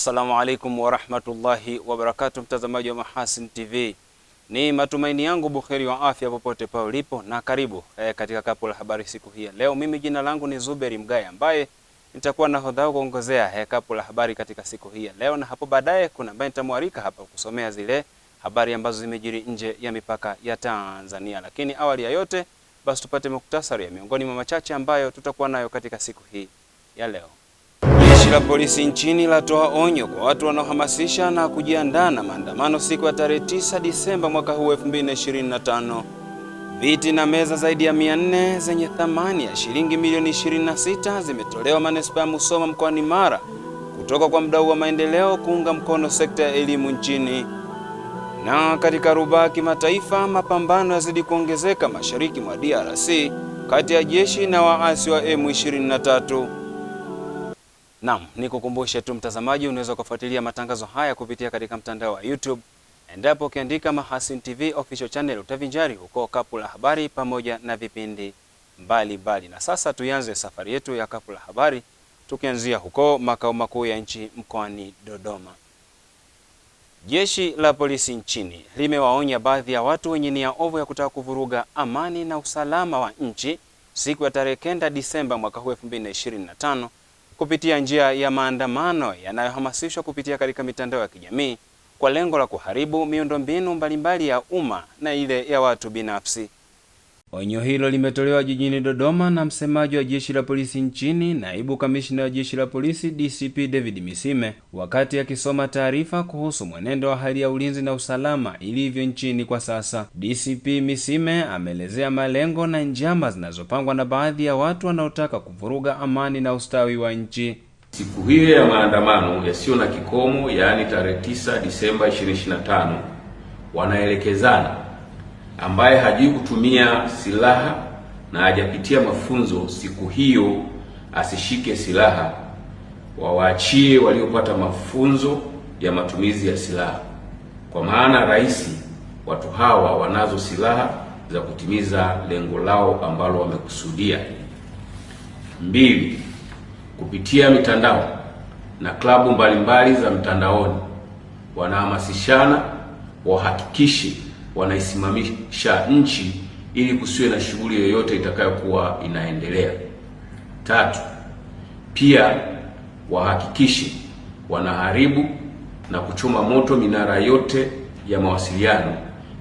Assalamu alaikum wa rahmatullahi wa barakatuh, mtazamaji wa Mahasin TV. Ni matumaini yangu buheri wa afya popote pale ulipo, na karibu katika kapu la habari siku hii leo. Mimi jina langu ni Zuberi Mgaya ambaye nitakuwa nahodha kuongozea kapu la habari katika siku hii leo, na hapo baadaye kuna ambaye nitamwalika hapa kusomea zile habari ambazo zimejiri nje ya mipaka ya Tanzania. Lakini awali ya yote basi tupate muktasari ya miongoni mwa machache ambayo tutakuwa nayo katika siku hii ya leo. Jeshi la polisi nchini latoa onyo kwa watu wanaohamasisha na kujiandaa na maandamano siku ya tarehe 9 Disemba mwaka huu 2025. Viti na meza zaidi ya 400 zenye thamani ya shilingi milioni 26 zimetolewa manispaa ya Musoma mkoani Mara kutoka kwa mdau wa maendeleo kuunga mkono sekta ya elimu nchini. Na katika rubaa kimataifa, mapambano yazidi kuongezeka mashariki mwa DRC kati ya jeshi na waasi wa M23. Naam, nikukumbushe tu mtazamaji, unaweza kufuatilia matangazo haya kupitia katika mtandao wa YouTube. Endapo ukiandika Mahasin TV official channel utavinjari huko kapu la habari pamoja na vipindi mbalimbali. Na sasa tuanze safari yetu ya kapu la habari tukianzia huko makao makuu ya nchi mkoani Dodoma. Jeshi la polisi nchini limewaonya baadhi ya watu wenye nia ovu ya kutaka kuvuruga amani na usalama wa nchi siku ya tarehe 9 Disemba mwaka huu 2025 kupitia njia ya maandamano yanayohamasishwa kupitia katika mitandao ya kijamii kwa lengo la kuharibu miundombinu mbalimbali ya umma na ile ya watu binafsi. Onyo hilo limetolewa jijini Dodoma na msemaji wa jeshi la polisi nchini, naibu kamishna wa jeshi la polisi DCP David Misime, wakati akisoma taarifa kuhusu mwenendo wa hali ya ulinzi na usalama ilivyo nchini kwa sasa. DCP Misime ameelezea malengo na njama zinazopangwa na baadhi ya watu wanaotaka kuvuruga amani na ustawi wa nchi. Siku hiyo ya maandamano yasiyo na kikomo, yaani tarehe 9 Disemba 2025, wanaelekezana ambaye hajui kutumia silaha na hajapitia mafunzo siku hiyo asishike silaha, wawaachie waliopata mafunzo ya matumizi ya silaha, kwa maana rais watu hawa wanazo silaha za kutimiza lengo lao ambalo wamekusudia. 2. Kupitia mitandao na klabu mbalimbali za mtandaoni wanahamasishana wahakikishe wanaisimamisha nchi ili kusiwe na shughuli yoyote itakayokuwa inaendelea. 3. Pia wahakikishe wanaharibu na kuchoma moto minara yote ya mawasiliano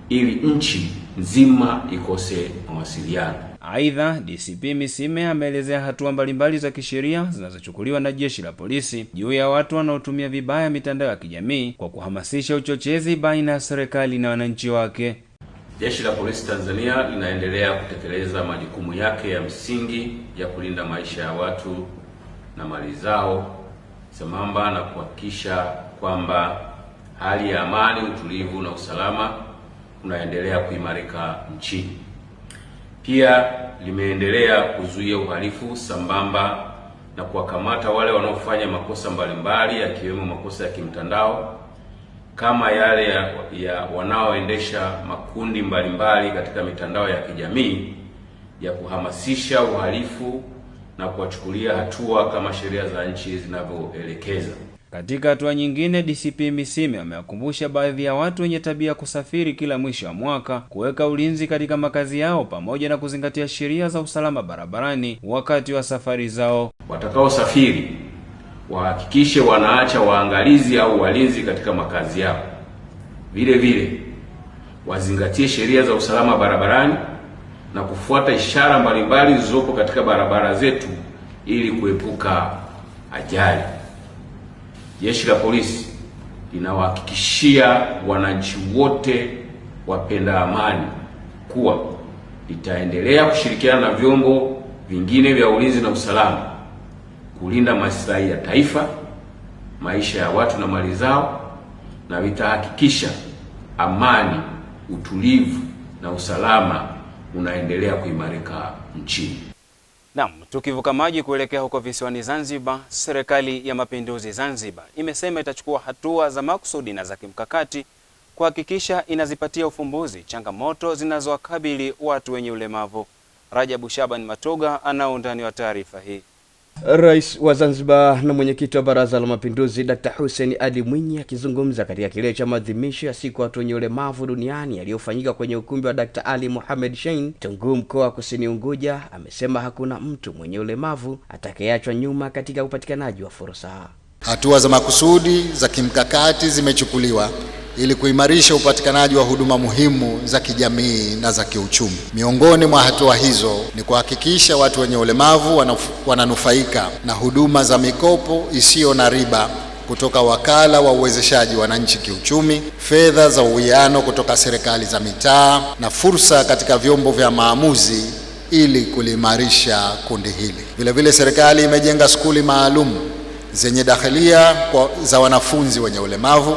ili nchi nzima ikose mawasiliano. Aidha, DCP Misime ameelezea hatua mbalimbali za kisheria zinazochukuliwa na jeshi la polisi juu ya watu wanaotumia vibaya mitandao ya kijamii kwa kuhamasisha uchochezi baina ya serikali na wananchi wake. Jeshi la Polisi Tanzania linaendelea kutekeleza majukumu yake ya msingi ya kulinda maisha ya watu na mali zao, sambamba na kuhakikisha kwamba hali ya amani, utulivu na usalama unaendelea kuimarika nchini. Pia limeendelea kuzuia uhalifu sambamba na kuwakamata wale wanaofanya makosa mbalimbali yakiwemo makosa ya kimtandao kama yale ya wanaoendesha makundi mbalimbali katika mitandao ya kijamii ya kuhamasisha uhalifu na kuwachukulia hatua kama sheria za nchi zinavyoelekeza. Katika hatua nyingine, DCP Misime amewakumbusha baadhi ya watu wenye tabia kusafiri kila mwisho wa mwaka kuweka ulinzi katika makazi yao pamoja na kuzingatia sheria za usalama barabarani wakati wa safari zao. Watakaosafiri wahakikishe wanaacha waangalizi au walinzi katika makazi yao. Vile vile wazingatie sheria za usalama barabarani na kufuata ishara mbalimbali zilizopo katika barabara zetu ili kuepuka ajali. Jeshi la polisi linawahakikishia wananchi wote wapenda amani kuwa litaendelea kushirikiana na vyombo vingine vya ulinzi na usalama kulinda maslahi ya taifa, maisha ya watu na mali zao, na vitahakikisha amani, utulivu na usalama unaendelea kuimarika nchini. Naam, tukivuka maji kuelekea huko visiwani Zanzibar, Serikali ya Mapinduzi Zanzibar imesema itachukua hatua za makusudi na za kimkakati kuhakikisha inazipatia ufumbuzi changamoto zinazowakabili watu wenye ulemavu. Rajabu Shaban Matoga ana undani wa taarifa hii. Rais wa Zanzibar na mwenyekiti wa Baraza la Mapinduzi Dr. Hussein Ali Mwinyi akizungumza katika kilele cha maadhimisho ya siku ya watu wenye ulemavu duniani yaliyofanyika kwenye ukumbi wa Dr. Ali Mohamed Shein, Tunguu, mkoa wa Kusini Unguja, amesema hakuna mtu mwenye ulemavu atakayeachwa nyuma katika upatikanaji wa fursa. Hatua za makusudi za kimkakati zimechukuliwa ili kuimarisha upatikanaji wa huduma muhimu za kijamii na za kiuchumi. Miongoni mwa hatua hizo ni kuhakikisha watu wenye ulemavu wananufaika na huduma za mikopo isiyo na riba kutoka Wakala wa Uwezeshaji Wananchi Kiuchumi, fedha za uwiano kutoka serikali za mitaa na fursa katika vyombo vya maamuzi ili kuliimarisha kundi hili. Vile serikali imejenga skuli maalum zenye dakhilia za wanafunzi wenye ulemavu.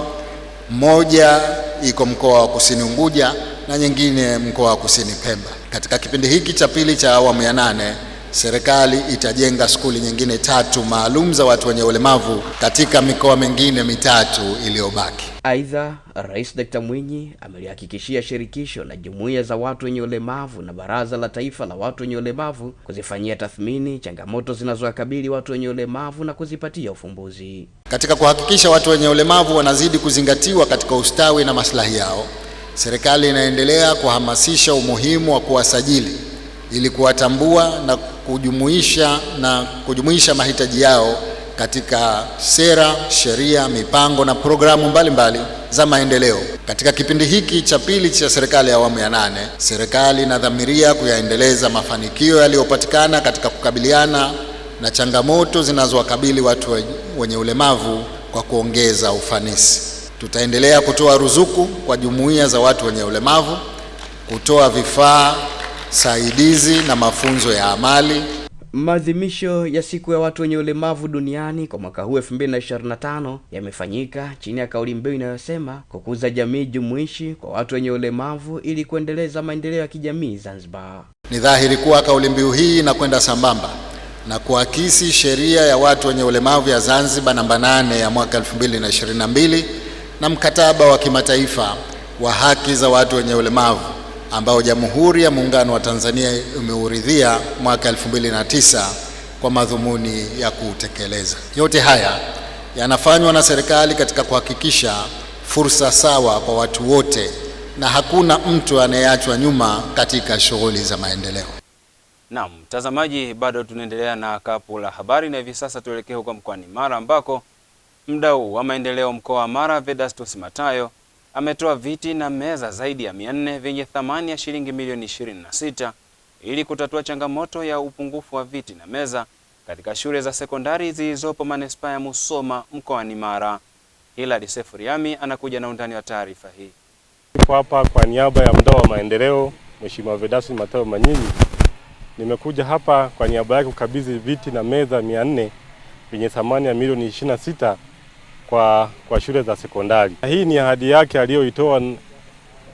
Moja iko mkoa wa Kusini Unguja na nyingine mkoa wa Kusini Pemba. Katika kipindi hiki cha pili cha awamu ya 8, serikali itajenga skuli nyingine 3 maalum za watu wenye ulemavu katika mikoa mingine 3 iliyobaki. Aidha, Rais Dr. Mwinyi amelihakikishia shirikisho la jumuiya za watu wenye ulemavu na Baraza la Taifa la watu wenye ulemavu kuzifanyia tathmini changamoto zinazowakabili watu wenye ulemavu na kuzipatia ufumbuzi. Katika kuhakikisha watu wenye ulemavu wanazidi kuzingatiwa katika ustawi na maslahi yao, serikali inaendelea kuhamasisha umuhimu wa kuwasajili ili kuwatambua na kujumuisha mahitaji yao katika sera, sheria, mipango na programu mbalimbali za maendeleo. Katika kipindi hiki cha pili cha serikali ya awamu ya 8, serikali inadhamiria kuyaendeleza mafanikio yaliyopatikana katika kukabiliana na changamoto zinazowakabili watu wenye ulemavu kwa kuongeza ufanisi. Tutaendelea kutoa ruzuku kwa jumuiya za watu wenye ulemavu, kutoa vifaa saidizi na mafunzo ya amali. Maadhimisho ya siku ya watu wenye ulemavu duniani kwa mwaka huu 2025 yamefanyika chini ya kauli mbiu inayosema kukuza jamii jumuishi kwa watu wenye ulemavu ili kuendeleza maendeleo ya kijamii Zanzibar. Ni dhahiri kuwa kauli mbiu hii inakwenda sambamba na kuakisi sheria ya watu wenye ulemavu ya Zanzibar namba 8 ya mwaka 2022 na mkataba wa kimataifa wa haki za watu wenye ulemavu ambao Jamhuri ya Muungano wa Tanzania imeuridhia mwaka 2009 kwa madhumuni ya kutekeleza. Yote haya yanafanywa na serikali katika kuhakikisha fursa sawa kwa watu wote na hakuna mtu anayeachwa nyuma katika shughuli za maendeleo. Naam, mtazamaji, bado tunaendelea na kapu la habari na hivi sasa tuelekee huko mkoani Mara ambako mdau wa maendeleo mkoa wa Mara Vedastus Matayo ametoa viti na meza zaidi ya 400 vyenye thamani ya shilingi milioni 26 ili kutatua changamoto ya upungufu wa viti na meza katika shule za sekondari zilizopo manispaa ya Musoma mkoani Mara. Hilali Sefuriami anakuja na undani wa taarifa hii. Hapa kwa niaba ya mdau wa maendeleo Mheshimiwa Vedastus Matayo Manyinyi, nimekuja hapa kwa niaba yake kukabidhi viti na meza 400 vyenye thamani ya milioni 26 kwa shule za sekondari. Hii ni ahadi yake aliyoitoa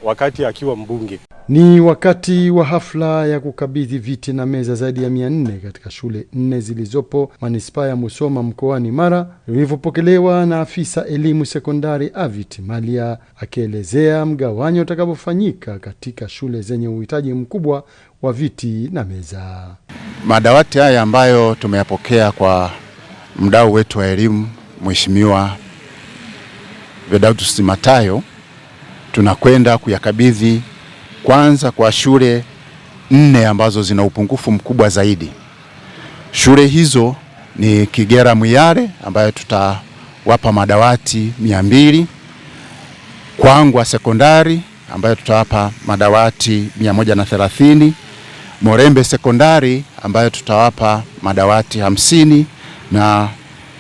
wakati akiwa mbunge. Ni wakati wa hafla ya kukabidhi viti na meza zaidi ya 400 katika shule 4 zilizopo manispaa ya Musoma mkoani Mara, vilivyopokelewa na afisa elimu sekondari Avit Malia, akielezea mgawanyo utakapofanyika katika shule zenye uhitaji mkubwa wa viti na meza. Madawati haya ambayo tumeyapokea kwa mdau wetu wa elimu Mheshimiwa Vedastus Matayo, tunakwenda kuyakabidhi kwanza kwa shule 4 ambazo zina upungufu mkubwa zaidi. Shule hizo ni Kigera Mwiyare ambayo tutawapa madawati 200, Kwangwa Sekondari ambayo tutawapa madawati 130, Morembe Sekondari ambayo tutawapa madawati 50 na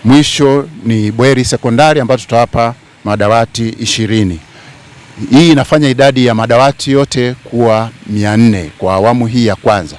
mwisho ni Bweri Sekondari ambayo tutawapa madawati 20. Hii inafanya idadi ya madawati yote kuwa 400 kwa awamu hii ya kwanza.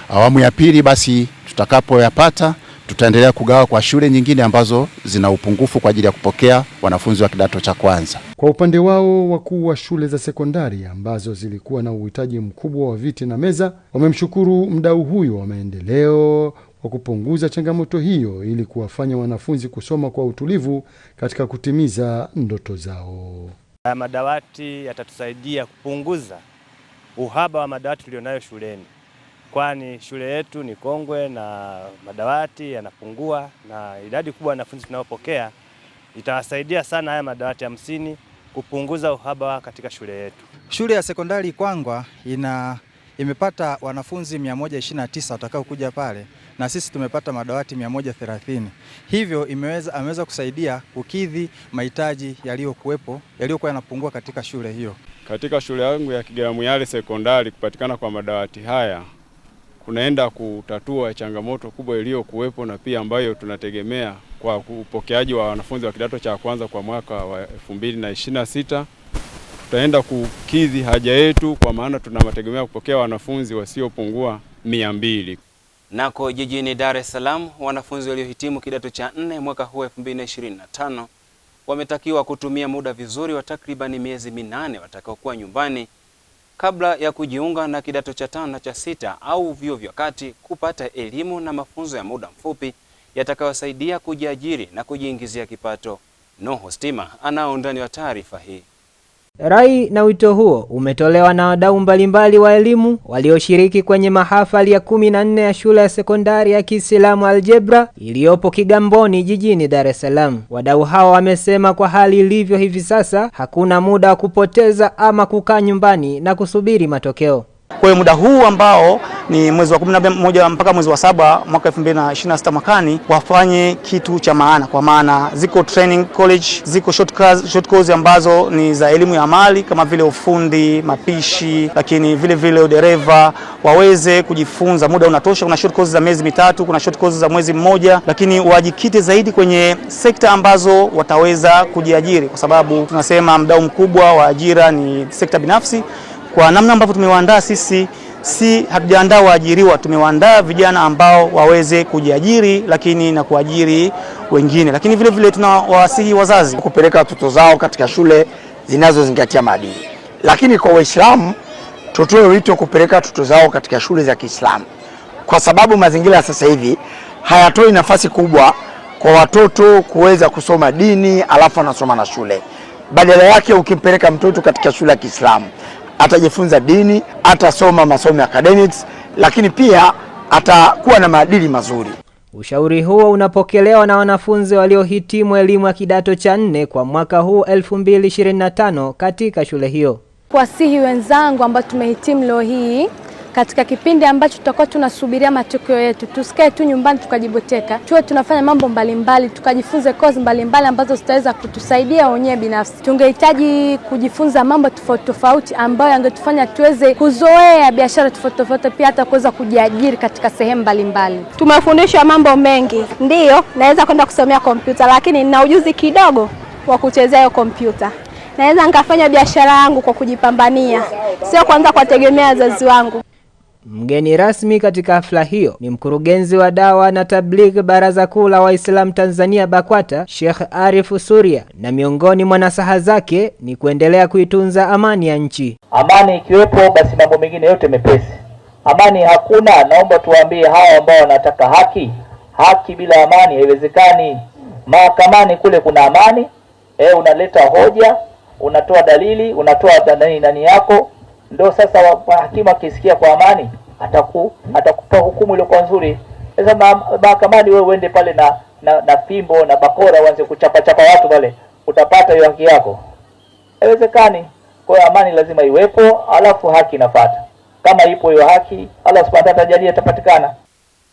Awamu ya pili basi tutakapoyapata tutaendelea kugawa kwa shule nyingine ambazo zina upungufu kwa ajili ya kupokea wanafunzi wa kidato cha kwanza. Kwa upande wao, wakuu wa shule za sekondari ambazo zilikuwa na uhitaji mkubwa wa viti na meza wamemshukuru mdau huyo wa maendeleo kwa kupunguza changamoto hiyo ili kuwafanya wanafunzi kusoma kwa utulivu katika kutimiza ndoto zao. Madawati yatatusaidia kupunguza uhaba wa madawati tulionayo shuleni. kwani shule yetu ni kongwe na madawati yanapungua, na idadi kubwa ya wanafunzi tunaopokea itawasaidia sana haya madawati 50 kupunguza uhaba katika shule yetu. Shule ya sekondari Kwangwa imepata wanafunzi 129 watakao kuja pale, na sisi tumepata madawati 130. Hivyo ameweza kusaidia kukidhi mahitaji yaliyokuwa yanapungua katika shule hiyo. Katika shule yangu ya Kigera-Muyale sekondari, kupatikana kwa madawati haya kunaenda kutatua changamoto kubwa iliyokuwepo na pia ambayo tunategemea kwa upokeaji wa wanafunzi wa kidato cha kwanza kwa mwaka wa 2026. Tutaenda kukidhi haja yetu kwa maana tunamategemea kupokea wanafunzi wasiopungua 200. Nako jijini Dar es Salaam, wanafunzi waliohitimu kidato cha 4 mwaka huu 2025 wametakiwa kutumia muda vizuri wa takribani miezi 8 watakaokuwa nyumbani kabla ya kujiunga na kidato cha 5 na cha 6 au vyuo vya kati kupata elimu na mafunzo ya muda mfupi yatakayowasaidia kujiajiri na kujiingizia kipato. Nuhu Stima ana undani wa taarifa hii. Rai na wito huo umetolewa na wadau mbalimbali wa elimu walioshiriki kwenye mahafali ya 14 ya shule ya sekondari ya Kiislamu Aljebra iliyopo Kigamboni jijini Dar es Salaam. Wadau hao wamesema kwa hali ilivyo hivi sasa hakuna muda wa kupoteza ama kukaa nyumbani na kusubiri matokeo. Kwa muda huu ambao ni mwezi wa 11 mpaka mwezi wa 7 mwaka 2026 mwakani, wafanye kitu cha maana, kwa maana ziko training college, ziko short course ambazo ni za elimu ya amali kama vile ufundi, mapishi, lakini vile udereva, waweze kujifunza. Muda unatosha. Kuna short course za miezi 3, kuna short course za mwezi mmoja, lakini wajikite zaidi kwenye sekta ambazo wataweza kujiajiri, kwa sababu tunasema mdau mkubwa wa ajira ni sekta binafsi. Kwa namna ambavyo tumewaandaa sisi, si hatujaandaa waajiriwa, tumewaandaa vijana ambao waweze kujiajiri lakini na kuajiri wengine. Lakini vile tunawasihi wazazi kupeleka watoto zao katika shule zinazozingatia maadili. Lakini kwa Waislamu tutoe wito kupeleka watoto zao katika shule za Kiislamu, kwa sababu mazingira sasa hivi hayatoi nafasi kubwa kwa watoto kuweza kusoma dini alafu anasoma na shule. Badala yake ukimpeleka mtoto katika shule ya Kiislamu, atajifunza dini, atasoma masomo ya academics, lakini pia atakuwa na maadili mazuri. Ushauri huo unapokelewa na wanafunzi waliohitimu elimu ya kidato cha 4 kwa mwaka huu 2025 katika shule hiyo. Wasihi wenzangu ambao tumehitimu leo hii, katika kipindi ambacho tutakuwa tunasubiria matokeo yetu, tusikae tu nyumbani tukajiboteka. Tuwe tunafanya mambo mbalimbali, tukajifunze kozi mbalimbali ambazo zitaweza kutusaidia wenyewe binafsi. Tungehitaji kujifunza mambo tofauti ambayo yangetufanya tuweze kuzoea biashara tofauti, pia hata kuweza kujiajiri katika sehemu mbalimbali. Tumefundishwa mambo mengi. Ndiyo, naweza kwenda kusomea kompyuta, lakini nina ujuzi kidogo wa kuchezea hiyo kompyuta. Naweza nikafanya biashara yangu kwa kujipambania, sio kwanza kutegemea wazazi wangu. Mgeni rasmi katika hafla hiyo ni mkurugenzi wa dawa na tabligh Baraza Kuu la Waislamu Tanzania BAKWATA, Sheikh Arif Suria, na miongoni mwa nasaha zake ni kuendelea kuitunza amani ya nchi. Amani ikiwepo, basi mambo mengine yote mepesi. Amani hakuna, naomba tuwaambie hao ambao wanataka haki bila amani haiwezekani. Mahakamani kule kuna amani, unaleta hoja, unatoa dalili, unatoa nani yako, ndio sasa hakimu akisikia kwa amani atakupa hukumu ile kwa nzuri. Sasa mahakamani wewe uende pale na fimbo na bakora uanze kuchapa watu pale, utapata hiyo haki yako? Haiwezekani. Kwa hiyo amani lazima iwepo, alafu haki inafuata. Kama ipo hiyo haki, Allah subhanahu wa ta'ala atajalia itapatikana.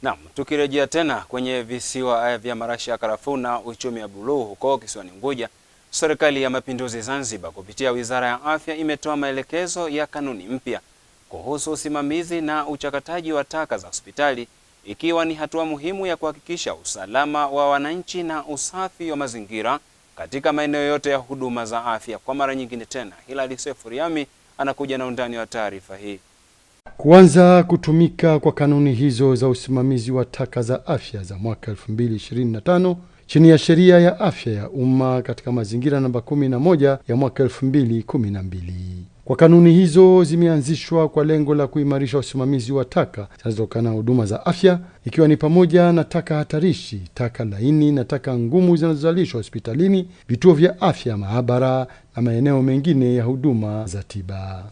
Naam, tukirejea tena kwenye visiwa vya marashi ya karafuu na uchumi wa buluu huko kisiwani Unguja, Serikali ya Mapinduzi Zanzibar kupitia Wizara ya Afya imetoa maelekezo ya kanuni mpya kuhusu usimamizi na uchakataji wa taka za hospitali, ikiwa ni hatua muhimu ya kuhakikisha usalama wa wananchi na usafi wa mazingira katika maeneo yote ya huduma za afya. Kwa mara nyingine tena, Hilali Sefuriami anakuja na undani wa taarifa hii. Kuanza kutumika kwa kanuni hizo za usimamizi wa taka za afya za mwaka 2025 chini ya sheria ya afya ya umma katika mazingira namba 11 ya mwaka 2012. Kwa kanuni hizo zimeanzishwa kwa lengo la kuimarisha usimamizi wa taka zinazotokana na huduma za afya, ikiwa ni pamoja na taka hatarishi, taka laini na taka ngumu zinazozalishwa hospitalini, vituo vya afya, maabara na maeneo mengine ya huduma za tiba.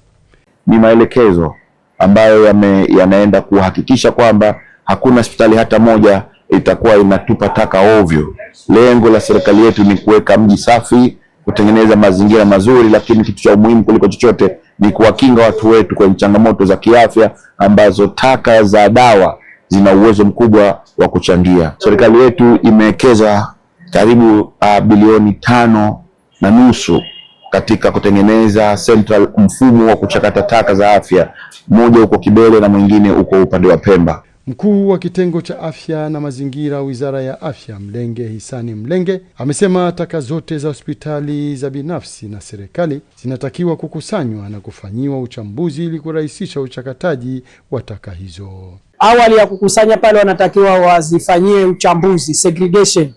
Ni maelekezo ambayo yanaenda kuhakikisha kwamba hakuna hospitali hata moja itakuwa inatupa taka ovyo. Lengo la serikali yetu ni kuweka mji safi, kutengeneza mazingira mazuri, lakini kitu cha muhimu kuliko chochote ni kuwakinga watu wetu kwenye changamoto za kiafya ambazo taka za dawa zina uwezo mkubwa wa kuchangia. Serikali yetu imewekeza karibu bilioni 5.5 katika kutengeneza central mfumo wa kuchakata taka za afya, mmoja uko Kibele na mwingine uko upande wa Pemba. Mkuu wa kitengo cha afya na mazingira Wizara ya Afya Mlenge Hisani Mlenge amesema taka zote za hospitali za binafsi na serikali zinatakiwa kukusanywa na kufanyiwa uchambuzi ili kurahisisha uchakataji wa taka hizo. Awali ya kukusanya pale wanatakiwa wazifanyie uchambuzi, segregation,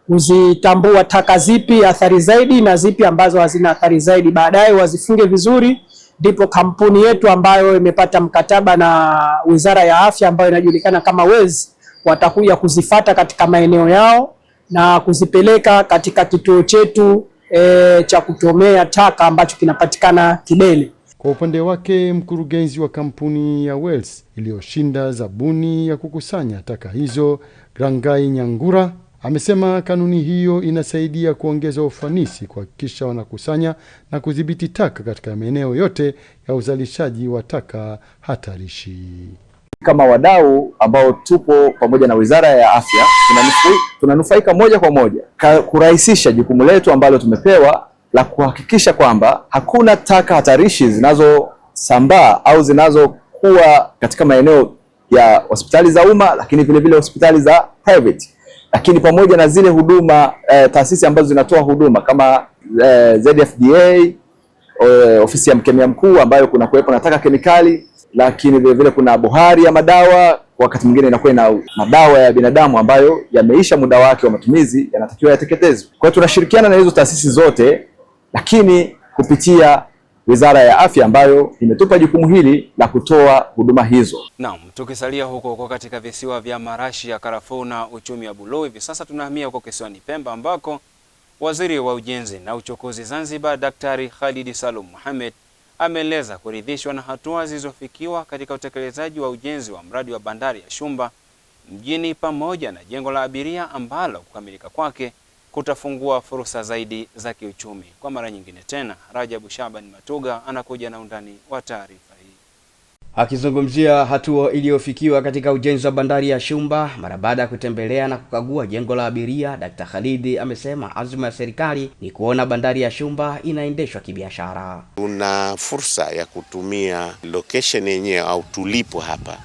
kuzitambua taka zipi athari zaidi na zipi ambazo hazina athari zaidi, baadaye wazifunge vizuri. Ndipo kampuni yetu ambayo imepata mkataba na Wizara ya Afya ambayo inajulikana kama WES watakuja kuzifata katika maeneo yao na kuzipeleka katika kituo chetu cha kutomea taka ambacho kinapatikana Kibele. Kwa upande wake, mkurugenzi wa kampuni ya WES iliyoshinda zabuni ya kukusanya taka hizo, Grangai Nyangura, amesema kanuni hiyo inasaidia kuongeza ufanisi, kuhakikisha wanakusanya na kudhibiti taka katika maeneo yote ya uzalishaji wa taka hatarishi. Kama wadau ambao tupo pamoja na Wizara ya Afya, tunanufaika moja kwa moja kurahisisha jukumu letu ambalo tumepewa la kuhakikisha kwamba hakuna taka hatarishi zinazosambaa au zinazokuwa katika maeneo ya hospitali za umma, lakini vile vile hospitali za private. Lakini pamoja na zile huduma taasisi ambazo zinatoa huduma kama ZFDA, ofisi ya mkemia mkuu ambayo kuna kuwepo na taka kemikali, lakini vile vile kuna bohari ya madawa, wakati mwingine inakuwa na madawa ya binadamu ambayo yameisha muda wake wa matumizi, yanatakiwa yateketezwe. Kwa hiyo tunashirikiana na hizo taasisi zote, lakini kupitia Wizara ya Afya ambayo imetupa jukumu hili la kutoa huduma hizo. Naam, tukisalia huko katika visiwa vya marashi ya karafuu na uchumi wa buluu, hivi sasa tunahamia huko kisiwani Pemba ambako Waziri wa Ujenzi na Uchukuzi Zanzibar Daktari Khalid Salum Mohamed ameeleza kuridhishwa na hatua zilizofikiwa katika utekelezaji wa ujenzi wa mradi wa bandari ya Shumba mjini pamoja na jengo la abiria ambalo kukamilika kwake kutafungua fursa zaidi za kiuchumi. Kwa mara nyingine tena, Rajabu Shaban Matuga anakuja na undani wa taarifa hii. Akizungumzia hatua iliyofikiwa katika ujenzi wa bandari ya Shumba mara baada ya kutembelea na kukagua jengo la abiria, Dr. Khalid amesema azma ya serikali ni kuona bandari ya Shumba inaendeshwa kibiashara. Tuna fursa ya kutumia location yenyewe au tulipo hapa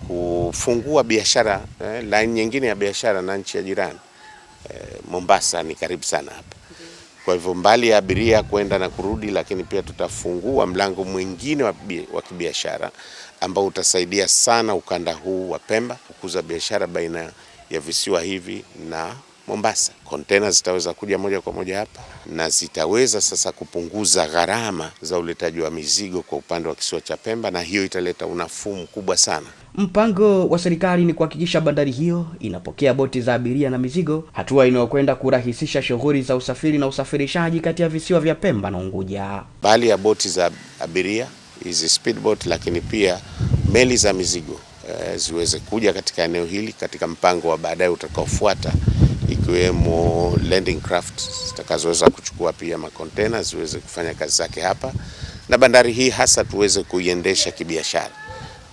kufungua biashara, line nyingine ya biashara na nchi ya jirani. Mombasa ni karibu sana hapa. Kwa hivyo mbali ya abiria kwenda na kurudi, lakini pia tutafungua mlango mwingine wa kibiashara ambao utasaidia sana ukanda huu wa Pemba kukuza biashara baina ya visiwa hivi na Mombasa. Container zitaweza kuja moja kwa moja hapa na zitaweza sasa kupunguza gharama za uletaji wa mizigo kwa upande wa kisiwa cha Pemba, na hiyo italeta unafuu mkubwa sana. Mpango wa serikali ni kuhakikisha bandari hiyo inapokea boti za abiria na mizigo, hatua inayokwenda kurahisisha shughuli za usafiri na usafirishaji kati ya visiwa vya Pemba na Unguja. Bali ya boti za abiria, hizi speedboat, lakini pia meli za mizigo ziweze kuja katika eneo hili katika mpango wa baadaye utakaofuata, ikiwemo landing craft zitakazoweza kuchukua pia makontena ziweze kufanya kazi zake hapa, na bandari hii hasa tuweze kuiendesha kibiashara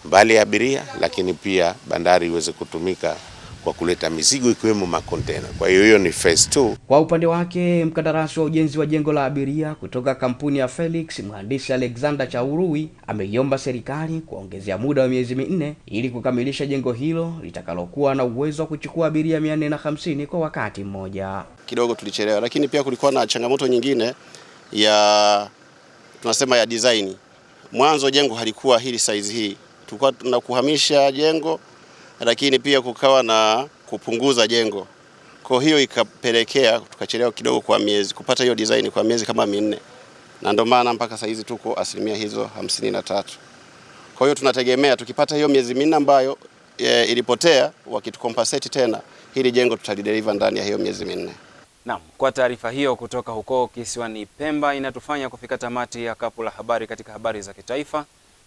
mbali ya abiria, lakini pia bandari iweze kutumika kwa kuleta mizigo ikiwemo makontena. Kwa hiyo ni phase 2. Kwa upande wake, mkandarasi wa ujenzi wa jengo la abiria kutoka kampuni ya Felix, mhandisi Alexander Chaurui, ameiomba serikali kuongezea muda wa miezi 4 ili kukamilisha jengo hilo litakalokuwa na uwezo wa kuchukua abiria 450 kwa wakati mmoja. Kidogo tulichelewa, lakini pia kulikuwa na changamoto nyingine ya tunasema ya design. Mwanzo jengo halikuwa hili size hii. Tulikuwa tunakuhamisha jengo, lakini pia kukawa na kupunguza jengo. Kwa hiyo ikapelekea tukachelewa kidogo kwa miezi kupata hiyo design kwa miezi kama 4. Na ndio maana mpaka sasa hizi tuko asilimia hizo 53. Kwa hiyo tunategemea tukipata hiyo miezi 4 ambayo ilipotea, wakitukompensate tena hili jengo tutalideliver ndani ya hiyo miezi 4. Naam, kwa taarifa hiyo kutoka huko kisiwani Pemba inatufanya kufika tamati ya kapu la habari katika habari za kitaifa.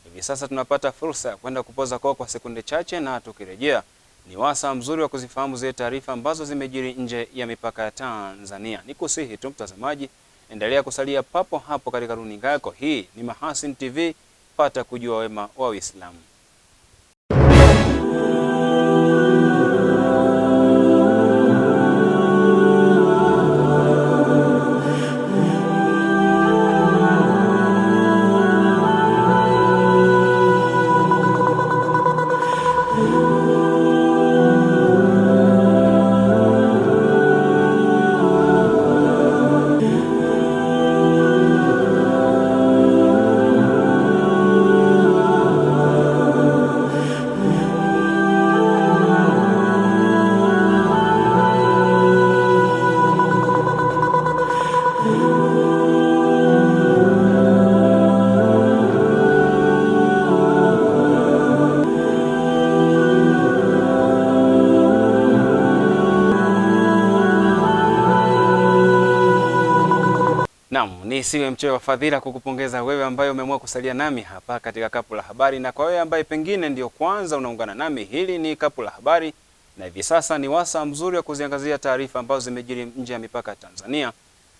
Hivi sasa tunapata fursa ya kwenda kupoza kwa sekunde chache, na tukirejea ni wasaa mzuri wa kuzifahamu zile taarifa ambazo zimejiri nje ya mipaka ya Tanzania. Nikusihi tu mtazamaji, endelea kusalia papo hapo katika runinga yako. Hii ni Mahasin TV, pata kujua wema wa Uislamu. Nisiwe mchoyo wa fadhila kukupongeza wewe ambaye umeamua kusalia nami hapa katika Kapu la Habari, na kwa wewe ambaye pengine ndio kwanza unaungana nami, hili ni Kapu la Habari, na hivi sasa ni wasaa mzuri wa kuziangazia taarifa ambazo zimejiri nje ya mipaka ya Tanzania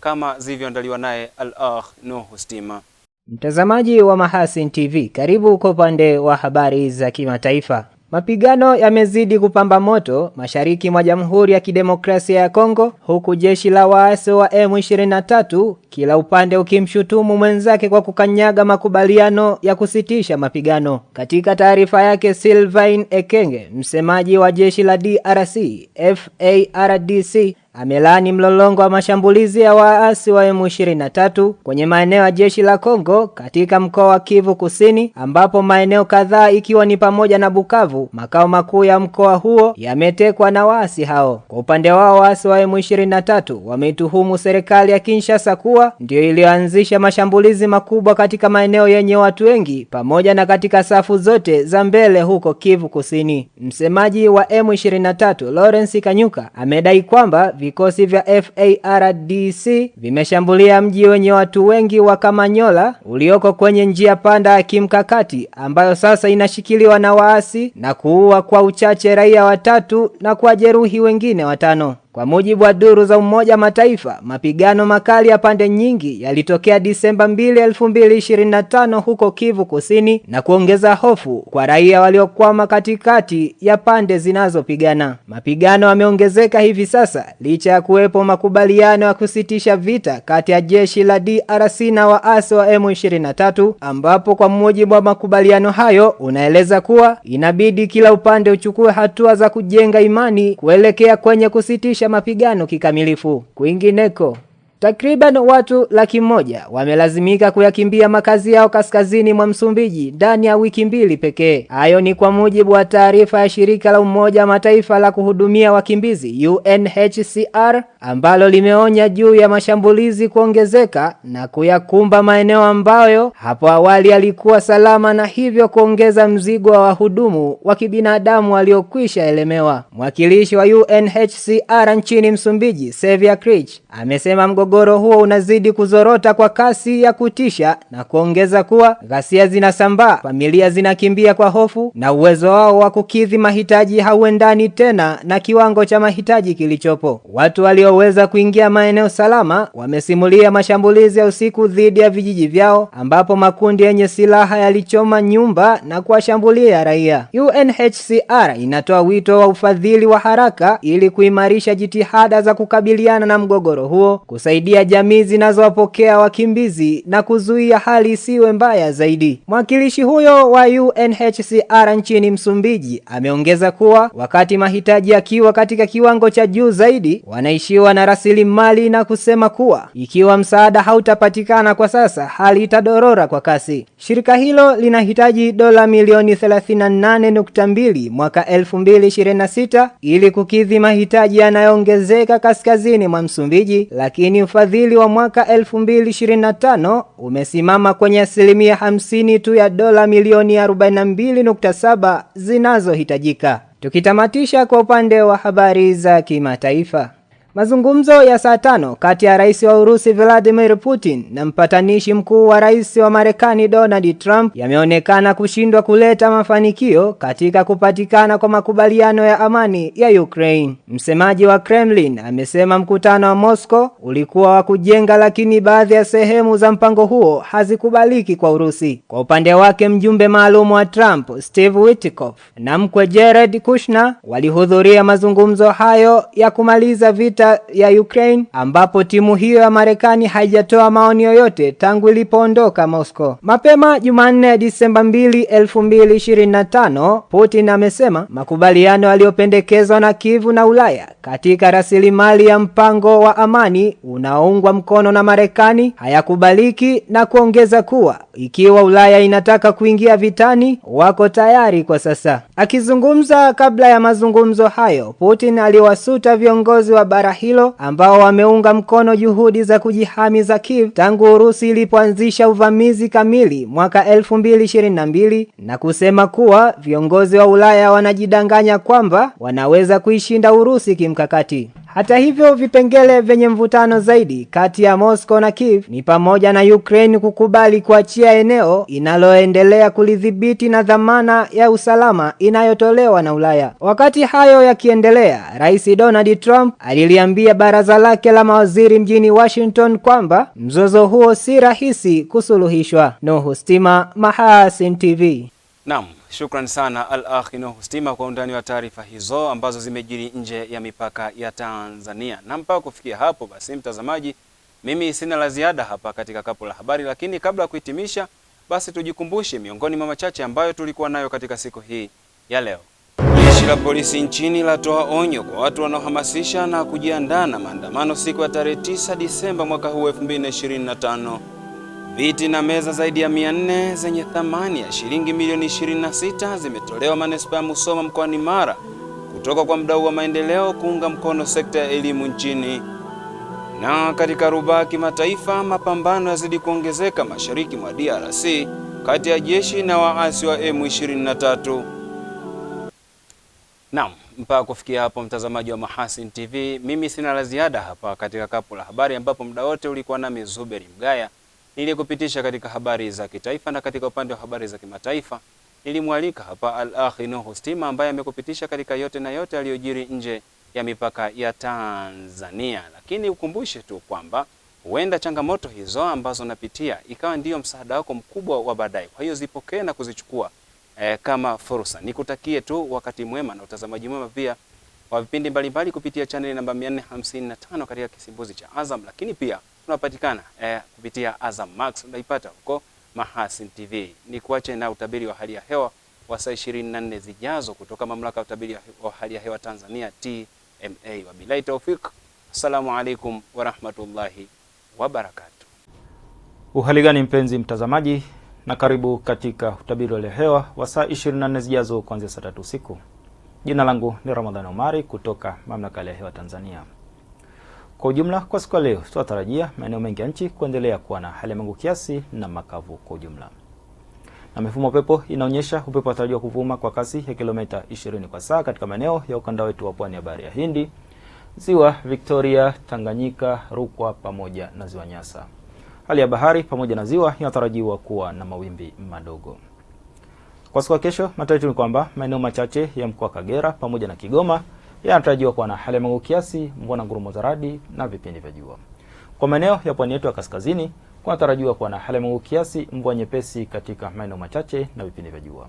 kama zilivyoandaliwa naye Al-Akh Nuhu Stima. Mtazamaji wa Mahasin TV, karibu kwa upande wa habari za kimataifa. Mapigano yamezidi kupamba moto mashariki mwa Jamhuri ya Kidemokrasia ya Kongo, huku jeshi la waasi wa M23 kila upande ukimshutumu mwenzake kwa kukanyaga makubaliano ya kusitisha mapigano. Katika taarifa yake, Sylvain Ekenge, msemaji wa jeshi la DRC FARDC, amelani mlolongo wa mashambulizi ya waasi wa M23 kwenye maeneo ya jeshi la Kongo katika mkoa wa Kivu Kusini, ambapo maeneo kadhaa ikiwa ni pamoja na Bukavu, makao makuu ya mkoa huo, yametekwa na waasi hao. Kwa upande wao, waasi wa M23 wameituhumu serikali ya Kinshasa kuwa ndio iliyoanzisha mashambulizi makubwa katika maeneo yenye watu wengi pamoja na katika safu zote za mbele huko Kivu Kusini. Msemaji wa M23 Lawrence Kanyuka amedai kwamba vikosi vya FARDC vimeshambulia mji wenye watu wengi wa Kamanyola ulioko kwenye njia panda ya kimkakati ambayo sasa inashikiliwa na waasi na kuua kwa uchache raia 3 na kujeruhi wengine 5. Kwa mujibu wa duru za Umoja Mataifa, mapigano makali ya pande nyingi yalitokea Disemba 2, 2025 huko Kivu Kusini na kuongeza hofu kwa raia waliokwama katikati ya pande zinazopigana. Mapigano yameongezeka hivi sasa licha ya kuwepo makubaliano ya kusitisha vita kati ya jeshi la DRC na waasi wa M23, ambapo kwa mujibu wa makubaliano hayo unaeleza kuwa inabidi kila upande uchukue hatua za kujenga imani kuelekea kwenye kusitisha mapigano kikamilifu. Kwingineko, takriban watu 100,000 wamelazimika kuyakimbia makazi yao kaskazini mwa Msumbiji ndani ya wiki 2 pekee. Hayo ni kwa mujibu wa taarifa ya shirika la Umoja Mataifa la kuhudumia wakimbizi UNHCR, ambalo limeonya juu ya mashambulizi kuongezeka na kuyakumba maeneo ambayo hapo awali yalikuwa salama, na hivyo kuongeza mzigo wa wahudumu wa kibinadamu waliokwisha elemewa. Mwakilishi wa UNHCR nchini Msumbiji, Xavier Crich, amesema mgogoro huo unazidi kuzorota kwa kasi ya kutisha na kuongeza kuwa ghasia zinasambaa, familia zinakimbia kwa hofu na uwezo wao wa kukidhi mahitaji hauendani tena na kiwango cha mahitaji kilichopo. Watu walioweza kuingia maeneo salama wamesimulia mashambulizi ya usiku dhidi ya vijiji vyao, ambapo makundi yenye silaha yalichoma nyumba na kuwashambulia raia. UNHCR inatoa wito wa ufadhili wa haraka ili kuimarisha jitihada za kukabiliana na mgogoro huo, kusaidia jamii zinazowapokea wakimbizi na kuzuia hali isiwe mbaya zaidi. Mwakilishi huyo wa UNHCR nchini Msumbiji ameongeza kuwa wakati mahitaji yakiwa katika kiwango cha juu zaidi, wanaishiwa na rasilimali, na kusema kuwa ikiwa msaada hautapatikana kwa sasa, hali itadorora kwa kasi. Shirika hilo linahitaji dola milioni 38.2 mwaka 2026 ili kukidhi mahitaji yanayoongezeka kaskazini mwa Msumbiji, lakini ufadhili wa mwaka 2025 umesimama kwenye 50% tu ya dola milioni 42.7 zinazohitajika. Tukitamatisha kwa upande wa habari za kimataifa, Mazungumzo ya saa 5 kati ya rais wa Urusi Vladimir Putin na mpatanishi mkuu wa rais wa Marekani Donald Trump yameonekana kushindwa kuleta mafanikio katika kupatikana kwa makubaliano ya amani ya Ukraine. Msemaji wa Kremlin amesema mkutano wa Moscow ulikuwa wa kujenga, lakini baadhi ya sehemu za mpango huo hazikubaliki kwa Urusi. Kwa upande wake, mjumbe maalum wa Trump Steve Witkoff na mkwe Jared Kushner walihudhuria mazungumzo hayo ya kumaliza vita ya Ukraine, ambapo timu hiyo ya Marekani haijatoa maoni yoyote tangu ilipoondoka Moscow. Mapema Jumanne Disemba 2, 2025, Putin amesema makubaliano yaliyopendekezwa na Kiev na Ulaya katika rasilimali ya mpango wa amani unaoungwa mkono na Marekani hayakubaliki, na kuongeza kuwa ikiwa Ulaya inataka kuingia vitani, wako tayari kwa sasa. Akizungumza kabla ya mazungumzo hayo, Putin aliwasuta viongozi wa bara hilo ambao wameunga mkono juhudi za kujihami za Kiev tangu Urusi ilipoanzisha uvamizi kamili mwaka 2022, na kusema kuwa viongozi wa Ulaya wanajidanganya kwamba wanaweza kuishinda Urusi kimkakati. Hata hivyo, vipengele vyenye mvutano zaidi kati ya Moscow na Kiev ni pamoja na Ukraine kukubali kuachia eneo inaloendelea kulidhibiti na dhamana ya usalama inayotolewa na Ulaya. Wakati hayo yakiendelea, Rais Donald Trump aliliambia baraza lake la mawaziri mjini Washington kwamba mzozo huo si rahisi kusuluhishwa. Nuhu Stima, Mahasin TV. Naam, shukrani sana Al-Akhi Nuhu Stima kwa undani wa taarifa hizo ambazo zimejiri nje ya mipaka ya Tanzania. Na mpaka kufikia hapo basi, mtazamaji, mimi sina la ziada hapa katika kapu la habari, lakini kabla ya kuhitimisha, basi tujikumbushe miongoni mwa machache ambayo tulikuwa nayo katika siku hii ya leo. Jeshi la polisi nchini latoa onyo kwa watu wanaohamasisha na kujiandaa na maandamano siku ya tarehe 9 Disemba mwaka huu 2025. Viti na meza zaidi ya 400 zenye thamani ya shilingi milioni 26 zimetolewa manispaa ya Musoma mkoani Mara kutoka kwa mdau wa maendeleo kuunga mkono sekta ya elimu nchini. Na katika rubaa kimataifa, mapambano yazidi kuongezeka mashariki mwa DRC kati ya jeshi na waasi wa M23. Naam, mpaka kufikia hapo mtazamaji wa Mahasin TV, mimi sina la ziada hapa katika kapu la habari, ambapo muda wote ulikuwa nami Zuberi Mgaya ili kupitisha katika habari za kitaifa, na katika upande wa habari za kimataifa nilimwalika hapa Al-Akhi Nuhu Stima ambaye amekupitisha katika yote na yote aliyojiri nje ya mipaka ya Tanzania. Lakini ukumbushe tu kwamba huenda changamoto hizo ambazo napitia ikawa ndiyo msaada wako mkubwa wa baadaye. Kwa hiyo zipokee na kuzichukua kama fursa. Nikutakie tu wakati mwema na utazamaji mwema pia wa vipindi mbalimbali kupitia channel namba 455 katika kisimbuzi cha Azam, lakini pia tunapatikana kupitia Azam Max, unaipata huko Mahasin TV. Ni kuache na utabiri wa hali ya hewa wa saa 24 zijazo kutoka mamlaka ya utabiri wa hali ya hewa Tanzania TMA. Wabillahi tawfik. Assalamu alaikum wa rahmatullahi wa barakatuh. Uhali gani mpenzi mtazamaji, na karibu katika utabiri wa hali ya hewa wa saa 24 zijazo kuanzia saa 3 usiku. Jina langu ni Ramadhani Omari kutoka mamlaka ya hewa Tanzania. Kwa ujumla, kwa siku leo tunatarajia maeneo mengi ya nchi kuendelea kuwa na hali ya mawingu kiasi na makavu kwa ujumla. Na mifumo pepo inaonyesha upepo unatarajiwa kuvuma kwa kasi ya kilomita 20 kwa saa katika maeneo ya ukanda wetu wa pwani ya bahari ya Hindi, ziwa Victoria, Tanganyika, Rukwa pamoja na ziwa Nyasa. Hali ya bahari pamoja na ziwa inatarajiwa kuwa na mawimbi madogo. Kwa siku ya kesho, matarajio ni kwamba maeneo machache ya mkoa wa Kagera pamoja na Kigoma yanatarajiwa kuwa na hali ya mawingu kiasi, mvua na ngurumo za radi na vipindi vya jua. Kwa maeneo ya pwani yetu ya kaskazini kunatarajiwa kuwa na hali ya mawingu kiasi, mvua nyepesi katika maeneo machache na vipindi vya jua.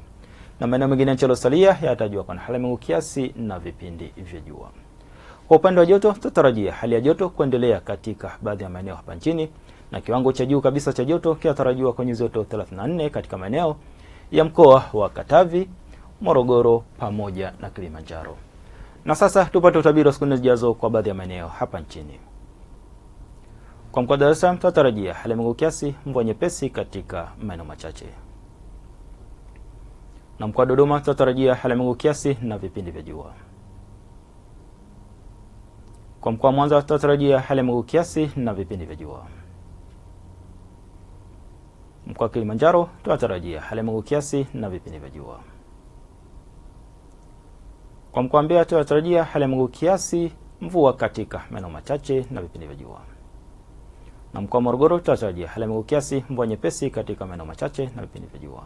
Na maeneo mengine yaliyosalia yanatarajiwa kuwa na hali ya mawingu kiasi na vipindi vya jua. Kwa upande wa joto, tutarajia hali ya joto kuendelea katika baadhi ya maeneo hapa nchini, na kiwango cha juu kabisa cha joto kinatarajiwa kwenye joto 34 katika maeneo ya mkoa wa Katavi, Morogoro pamoja na Kilimanjaro. Na sasa tupate utabiri wa siku zijazo kwa baadhi ya maeneo hapa nchini. Kwa mkoa wa Dar es Salaam tutarajia hali ya mawingu kiasi, mvua nyepesi katika maeneo machache. Na mkoa wa Dodoma tutarajia hali ya mawingu kiasi na vipindi vya jua. Kwa mkoa wa Mwanza tutarajia hali ya mawingu kiasi na vipindi vya jua. Mkoa wa Kilimanjaro tutarajia hali ya mawingu kiasi na vipindi vya jua. Kwa mkoa wa Mbeya tunatarajia hali ya mawingu kiasi mvua katika maeneo machache na vipindi vya jua. Na mkoa wa Morogoro tunatarajia hali ya mawingu kiasi, mvua nyepesi katika maeneo machache na vipindi vya jua.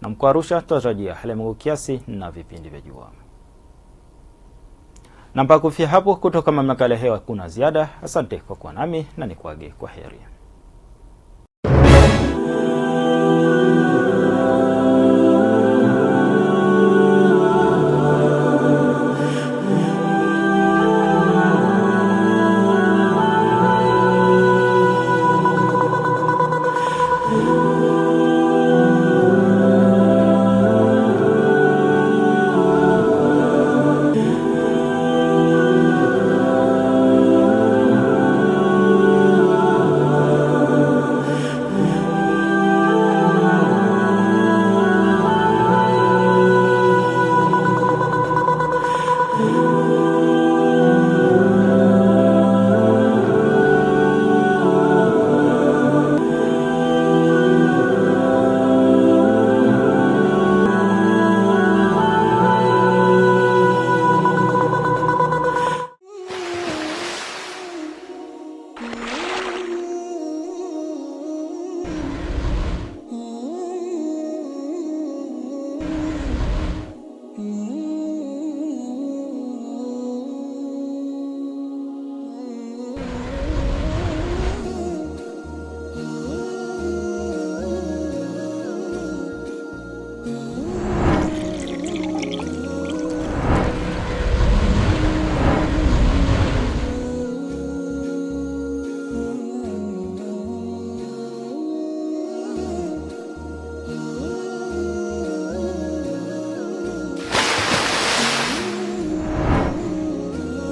Na mkoa wa Arusha tunatarajia hali ya mawingu kiasi na vipindi vya jua. Na mpaka kufikia hapo, kutoka mamlaka ya hewa kuna ziada. Asante kwa kuwa nami na nikuage kwa heri.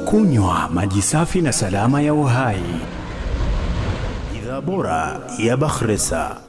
Kunywa maji safi na salama ya uhai. Bidhaa bora ya Bakhresa.